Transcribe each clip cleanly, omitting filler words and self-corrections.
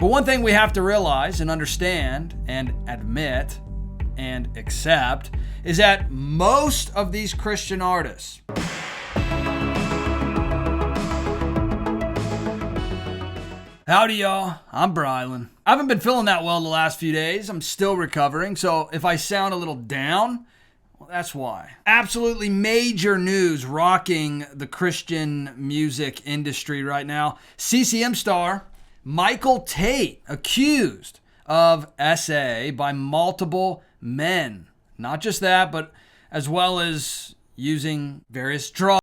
But one thing we have to realize and understand and admit and accept is that most of these Christian artists Howdy, y'all. I'm Brylan. I haven't been feeling that well the last few days. I'm still recovering, so if I sound a little down, well, that's why. Absolutely major news rocking the Christian music industry right now. CCM star Michael Tait accused of SA by multiple men. Not just that, but as well as using various drugs.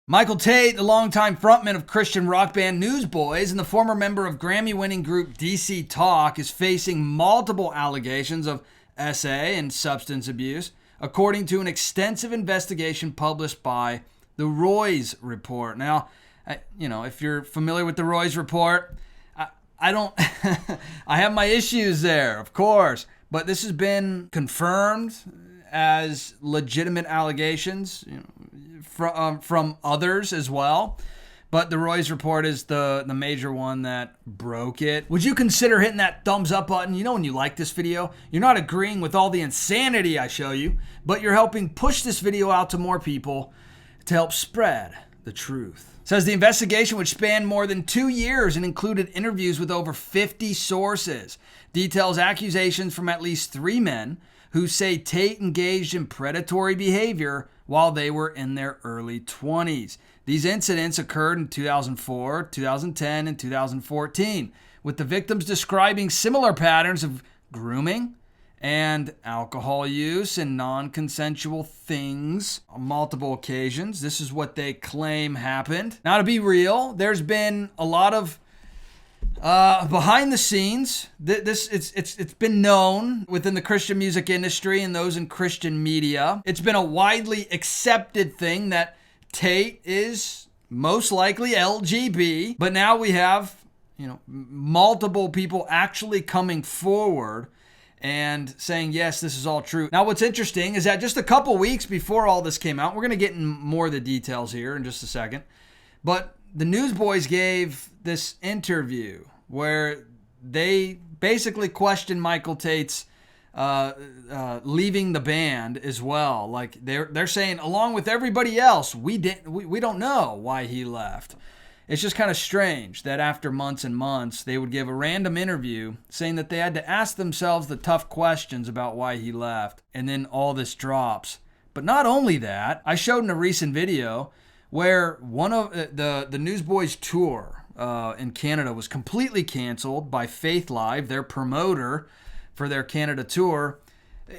Michael Tait, the longtime frontman of Christian rock band Newsboys and the former member of Grammy-winning group DC Talk, is facing multiple allegations of SA and substance abuse, according to an extensive investigation published by the Roy's Report. Now, if you're familiar with the Roy's Report, I don't, I have my issues there, of course, but this has been confirmed as legitimate allegations, from others as well. But the Roy's Report is the major one that broke it. Would you consider hitting that thumbs up button? When you like this video, you're not agreeing with all the insanity I show you, but you're helping push this video out to more people to help spread the truth. It says the investigation, which spanned more than 2 years and included interviews with over 50 sources, details accusations from at least 3 men who say Tait engaged in predatory behavior while they were in their early 20s. These incidents occurred in 2004, 2010, and 2014, with the victims describing similar patterns of grooming and alcohol use and non-consensual things on multiple occasions. This is what they claim happened. Now, to be real, there's been a lot of behind the scenes. It's been known within the Christian music industry and those in Christian media. It's been a widely accepted thing that Tait is most likely LGB, but now we have multiple people actually coming forward and saying, yes, this is all true. Now, what's interesting is that just a couple weeks before all this came out, we're going to get in more of the details here in just a second, but the Newsboys gave this interview where they basically questioned Michael Tait's leaving the band as well. Like they're saying, along with everybody else, we don't know why he left. It's just kind of strange that after months and months, they would give a random interview saying that they had to ask themselves the tough questions about why he left, and then all this drops. But not only that, I showed in a recent video where one of the Newsboys tour in Canada was completely canceled by Faith Live, their promoter for their Canada tour.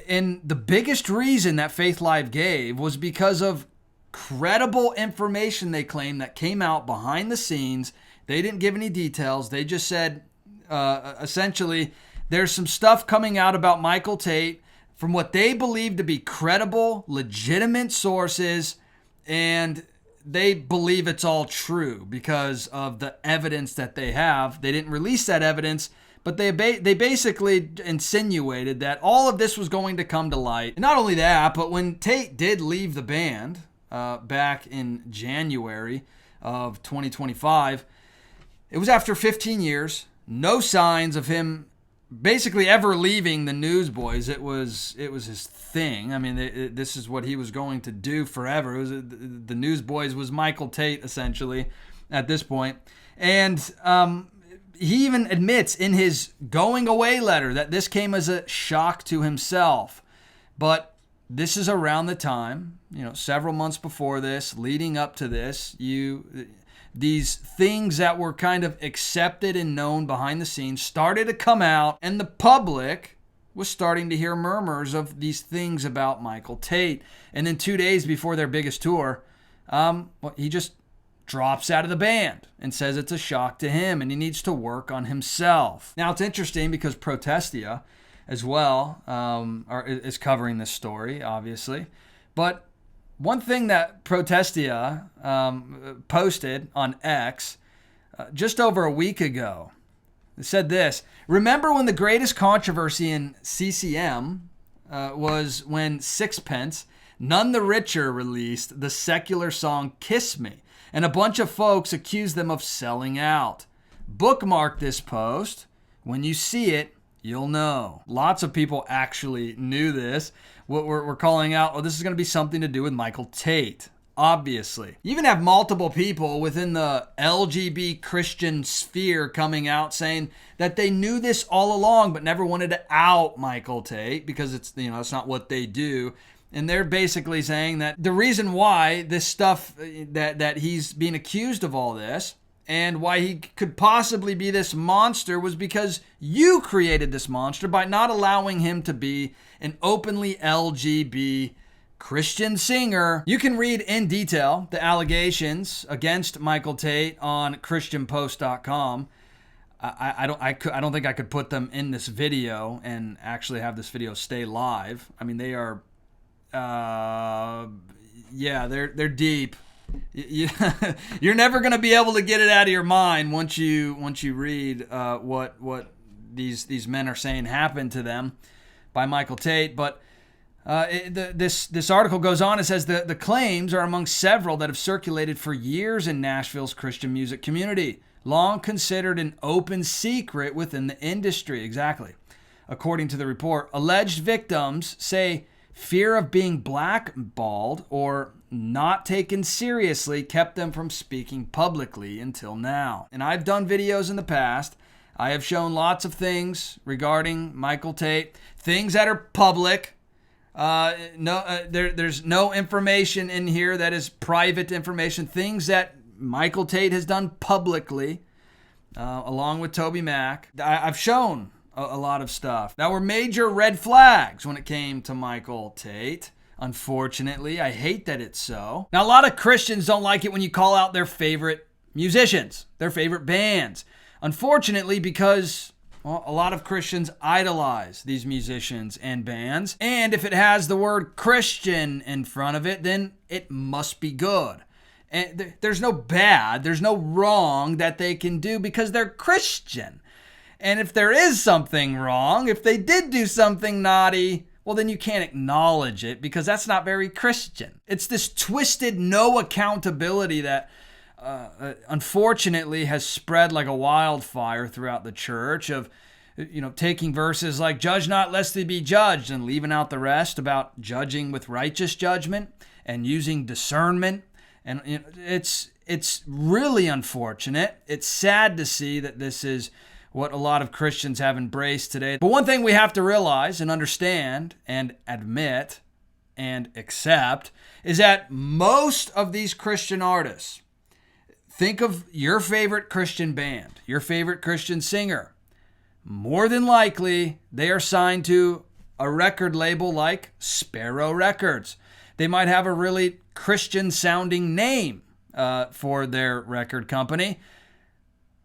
And the biggest reason that Faith Live gave was because of credible information they claimed that came out behind the scenes. They didn't give any details. They just said, essentially, there's some stuff coming out about Michael Tait from what they believe to be credible, legitimate sources, and they believe it's all true because of the evidence that they have. They didn't release that evidence, but they basically insinuated that all of this was going to come to light. And not only that, but when Tait did leave the band back in January of 2025, it was after 15 years, no signs of him basically ever leaving the Newsboys. It was his thing. I mean, this is what he was going to do forever. It was the Newsboys was Michael Tait essentially at this point. And he even admits in his going away letter that this came as a shock to himself. But this is around the time, several months before this, leading up to this, these things that were kind of accepted and known behind the scenes started to come out, and the public was starting to hear murmurs of these things about Michael Tait. And then 2 days before their biggest tour, he just drops out of the band and says it's a shock to him and he needs to work on himself. Now, it's interesting because Protestia as well is covering this story, obviously. But one thing that Protestia posted on X just over a week ago, it said this: remember when the greatest controversy in CCM was when Sixpence, None the Richer, released the secular song Kiss Me, and a bunch of folks accused them of selling out. Bookmark this post When you see it, you'll know. Lots of people actually knew this. What we're calling out, oh, this is going to be something to do with Michael Tait. Obviously. You even have multiple people within the LGBT Christian sphere coming out saying that they knew this all along but never wanted to out Michael Tait because it's not what they do. And they're basically saying that the reason why this stuff, that he's being accused of all this and why he could possibly be this monster was because you created this monster by not allowing him to be an openly LGBT Christian singer. You can read in detail the allegations against Michael Tait on ChristianPost.com. I don't think I could put them in this video and actually have this video stay live. I mean, they are, they're deep. You're never going to be able to get it out of your mind once you read what these men are saying happened to them by Michael Tait, but. This article goes on and says the claims are among several that have circulated for years in Nashville's Christian music community, long considered an open secret within the industry. Exactly. According to the report, alleged victims say fear of being blackballed or not taken seriously kept them from speaking publicly until now. And I've done videos in the past. I have shown lots of things regarding Michael Tait, things that are public. There's no information in here that is private information. Things that Michael Tait has done publicly, along with Toby Mac. I've shown a lot of stuff that were major red flags when it came to Michael Tait. Unfortunately, I hate that it's so. Now, a lot of Christians don't like it when you call out their favorite musicians, their favorite bands. Unfortunately, because a lot of Christians idolize these musicians and bands. And if it has the word Christian in front of it, then it must be good. And there's no bad, there's no wrong that they can do because they're Christian. And if there is something wrong, if they did do something naughty, well, then you can't acknowledge it because that's not very Christian. It's this twisted no accountability that unfortunately has spread like a wildfire throughout the church of, taking verses like judge not lest they be judged and leaving out the rest about judging with righteous judgment and using discernment. And it's really unfortunate. It's sad to see that this is what a lot of Christians have embraced today. But one thing we have to realize and understand and admit and accept is that most of these Christian artists, think of your favorite Christian band, your favorite Christian singer. More than likely, they are signed to a record label like Sparrow Records. They might have a really Christian-sounding name for their record company.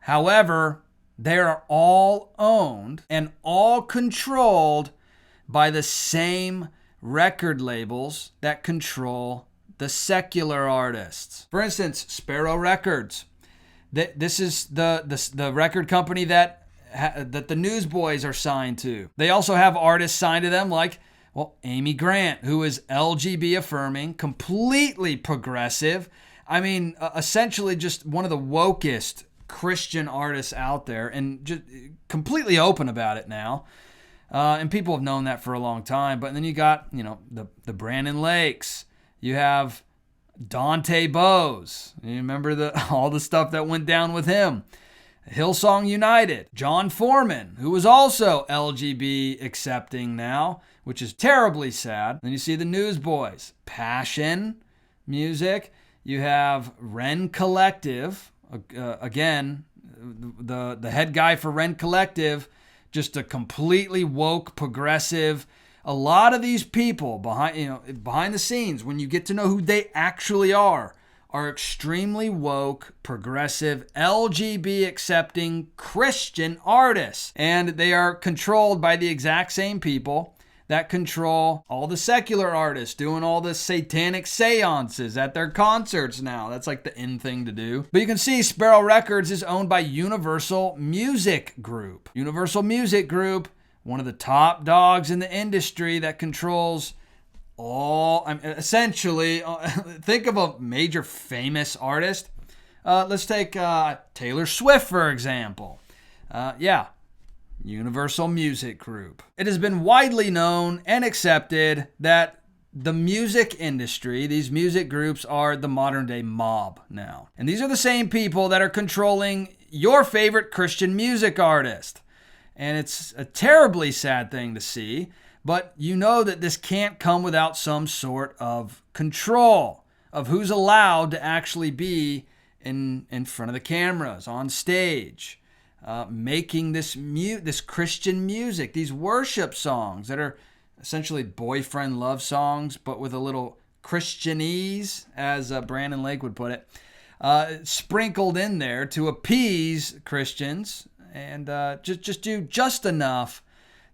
However, they are all owned and all controlled by the same record labels that control the secular artists. For instance, Sparrow Records. This is the record company that the Newsboys are signed to. They also have artists signed to them like, Amy Grant, who is LGBT affirming, completely progressive. I mean, essentially just one of the wokest Christian artists out there and just completely open about it now. And people have known that for a long time. But then you got, the Brandon Lakes. You have Dante Bose. You remember all the stuff that went down with him. Hillsong United. John Foreman, who is also LGBT accepting now, which is terribly sad. Then you see the Newsboys. Passion Music. You have Ren Collective. Again, the head guy for Ren Collective, just a completely woke, progressive. A lot of these people behind the scenes, when you get to know who they actually are extremely woke, progressive, LGBT accepting Christian artists. And they are controlled by the exact same people that control all the secular artists doing all the satanic seances at their concerts now. That's like the in thing to do. But you can see Sparrow Records is owned by Universal Music Group. Universal Music Group, one of the top dogs in the industry that controls essentially, think of a major famous artist. Let's take Taylor Swift, for example. Universal Music Group. It has been widely known and accepted that the music industry, these music groups, are the modern day mob now. And these are the same people that are controlling your favorite Christian music artist. And it's a terribly sad thing to see, but you know that this can't come without some sort of control of who's allowed to actually be in front of the cameras, on stage, making this Christian music, these worship songs that are essentially boyfriend love songs, but with a little Christianese, as Brandon Lakewood put it, sprinkled in there to appease Christians and just do just enough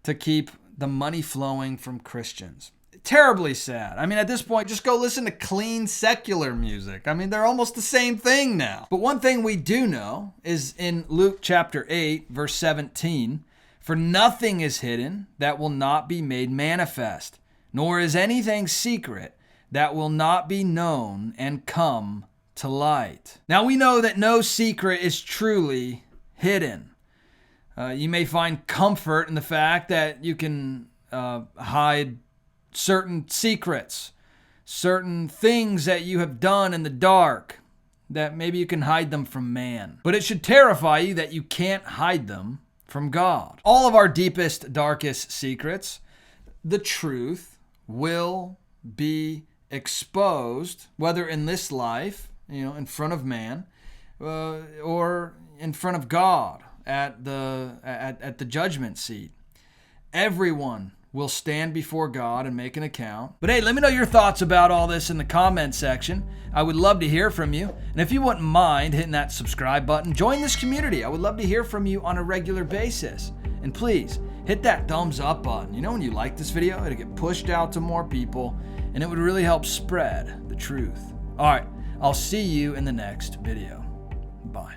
to keep the money flowing from Christians. Terribly sad. I mean, at this point, just go listen to clean secular music. I mean, they're almost the same thing now. But one thing we do know is in Luke chapter 8, verse 17, "For nothing is hidden that will not be made manifest, nor is anything secret that will not be known and come to light." Now we know that no secret is truly hidden. You may find comfort in the fact that you can hide certain secrets, certain things that you have done in the dark, that maybe you can hide them from man. But it should terrify you that you can't hide them from God. All of our deepest, darkest secrets, the truth will be exposed, whether in this life, in front of man, or in front of God at the judgment seat. Everyone will stand before God and make an account. But hey, let me know your thoughts about all this in the comment section. I would love to hear from you. And if you wouldn't mind hitting that subscribe button, join this community. I would love to hear from you on a regular basis. And please, hit that thumbs up button. When you like this video, it'll get pushed out to more people, and it would really help spread the truth. All right, I'll see you in the next video. Bye.